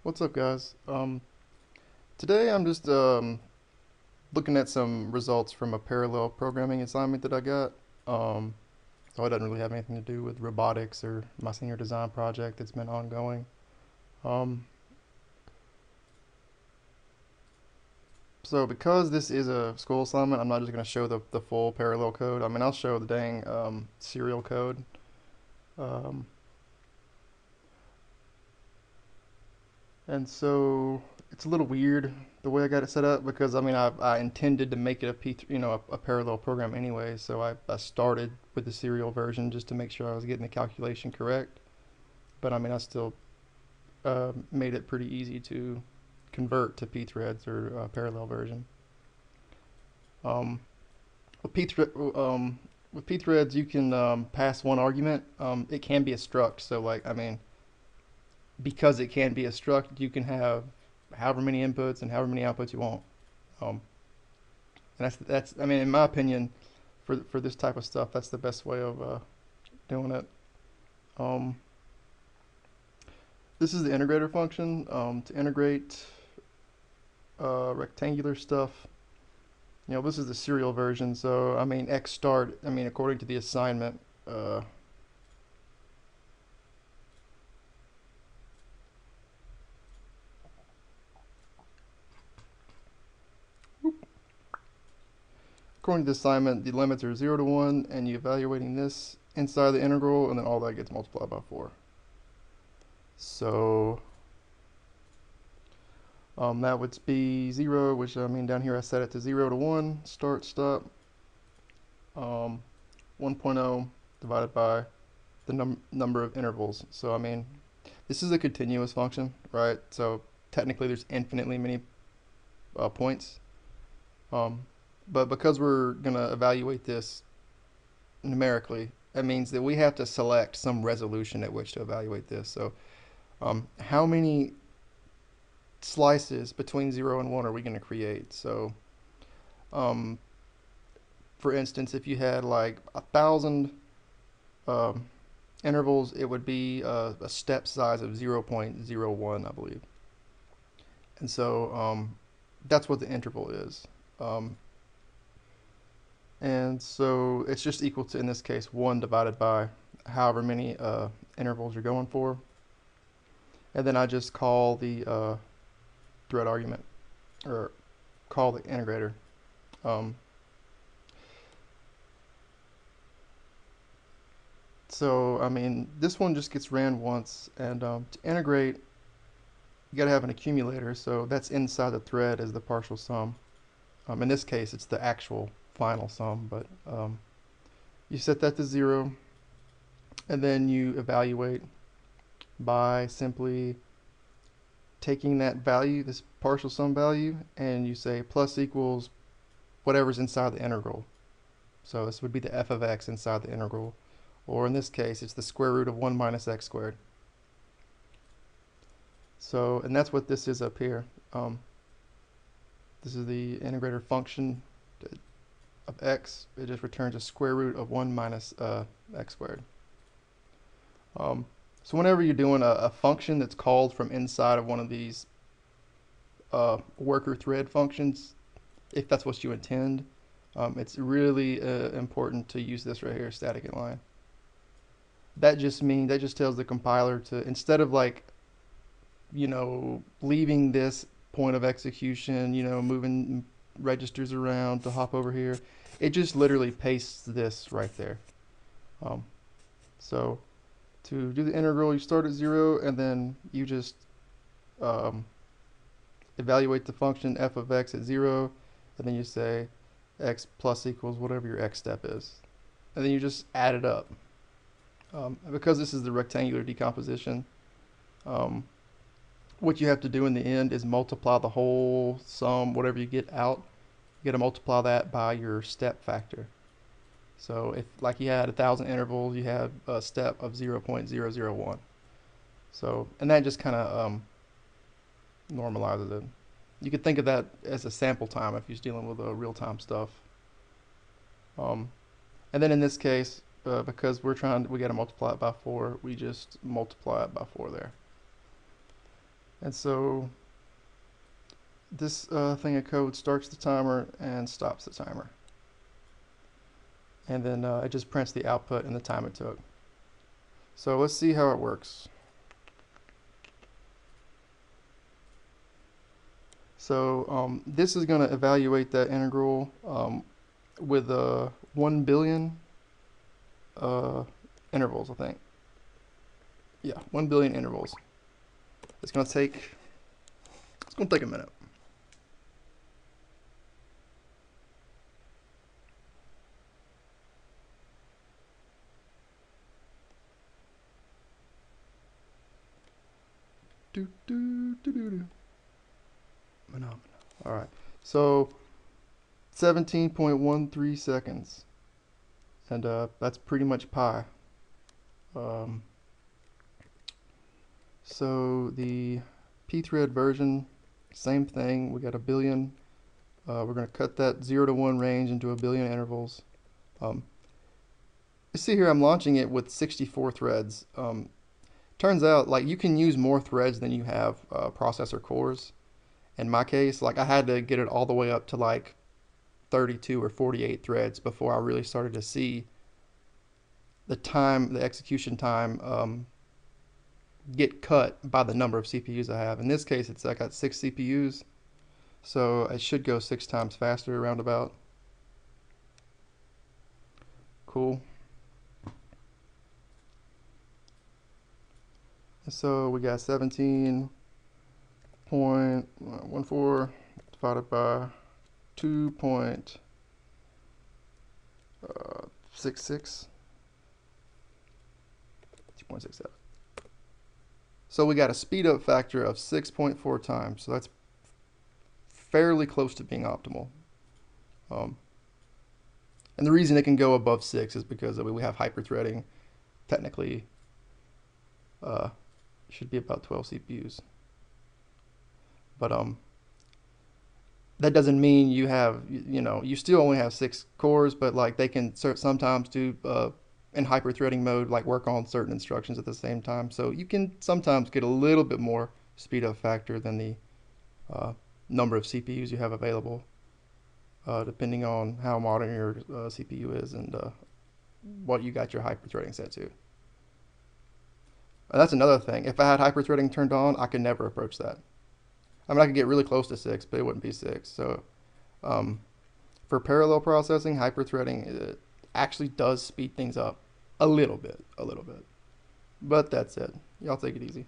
What's up, guys? Today I'm just looking at some results from a parallel programming assignment that I got. Um, so it doesn't really have anything to do with robotics or my senior design project that's been ongoing. Um, so because this is a school assignment, I'm not just going to show the full parallel code. I mean, I'll show the dang serial code. Um, and so it's a little weird the way I got it set up because I mean I intended to make it a a parallel program anyway, so I started with the serial version just to make sure I was getting the calculation correct. But I mean I still made it pretty easy to convert to pthreads or parallel version. Um, with pthreads you can pass one argument. It can be a struct, so like I mean because it can be a struct, you can have however many inputs and however many outputs you want. Um, and that's I mean, in my opinion, for this type of stuff, that's the best way of doing it. Um, this is the integrator function to integrate rectangular stuff. You know, this is the serial version, so I mean, x start. I mean, according to the assignment, according to the assignment, the limits are 0 to 1, and you're evaluating this inside the integral, and then all that gets multiplied by 4. So that would be 0, which I mean down here I set it to 0 to 1, start, stop. 1.0 divided by the number of intervals. So I mean, this is a continuous function, right? So technically there's infinitely many points. Um, but because we're going to evaluate this numerically, that means that we have to select some resolution at which to evaluate this. So how many slices between 0 and 1 are we going to create? So um, for instance, if you had like 1,000 um, intervals, it would be a step size of 0.01, I believe. And so that's what the interval is. Um, and so it's just equal to, in this case, 1 divided by however many intervals you're going for. And then I just call the thread argument, or call the integrator. Um, so, I mean, this one just gets ran once, and to integrate, you got to have an accumulator, so that's inside the thread as the partial sum. In this case, it's the actual final sum, but you set that to 0, and then you evaluate by simply taking that value, this partial sum value, and you say plus equals whatever's inside the integral. So this would be the f of x inside the integral, or in this case, it's the square root of 1 minus x squared. So, and that's what this is up here. This is the integrator function of x. It just returns a square root of 1 minus x squared. So whenever you're doing a function that's called from inside of one of these worker thread functions, if that's what you intend, it's really important to use this right here, static inline. That just tells the compiler to, instead of like, leaving this point of execution, moving registers around to hop over here, it just literally pastes this right there. So to do the integral, you start at 0, and then you just um, evaluate the function f of x at 0, and then you say x plus equals whatever your x step is. And then you just add it up. Because this is the rectangular decomposition, um, what you have to do in the end is multiply the whole sum, whatever you get out, you got to multiply that by your step factor. So if like you had 1,000 intervals, you have a step of 0.001. So, and that just kind of normalizes it. You could think of that as a sample time if you're dealing with real-time stuff. Um, and then in this case, because we got to multiply it by 4, we just multiply it by 4 there. And so this thing of code starts the timer and stops the timer. And then it just prints the output and the time it took. So let's see how it works. So this is going to evaluate that integral with 1 billion intervals, I think. Yeah, 1 billion intervals. It's going to take a minute. All right, so 17.13 seconds, and that's pretty much pi. So the pthread version, same thing. We got a billion. We're going to cut that 0 to 1 range into a billion intervals. You see here, I'm launching it with 64 threads. Turns out, like, you can use more threads than you have processor cores. In my case, like, I had to get it all the way up to like 32 or 48 threads before I really started to see the execution time get cut by the number of CPUs I have. In this case, I got 6 CPUs, so it should go 6 times faster roundabout. Cool. So we got 17.14 divided by 2.66. So we got a speed up factor of 6.4 times. So that's fairly close to being optimal. And the reason it can go above 6 is because we have hyperthreading. Technically, should be about 12 CPUs. But that doesn't mean you have, you still only have 6 cores, but like they can sometimes do in hyperthreading mode, like work on certain instructions at the same time. So you can sometimes get a little bit more speed up factor than the number of CPUs you have available, depending on how modern your CPU is and what you got your hyperthreading set to. And that's another thing. If I had hyperthreading turned on, I could never approach that. I mean, I could get really close to 6, but it wouldn't be 6. So for parallel processing, hyperthreading actually does speed things up a little bit. But that's it. Y'all take it easy.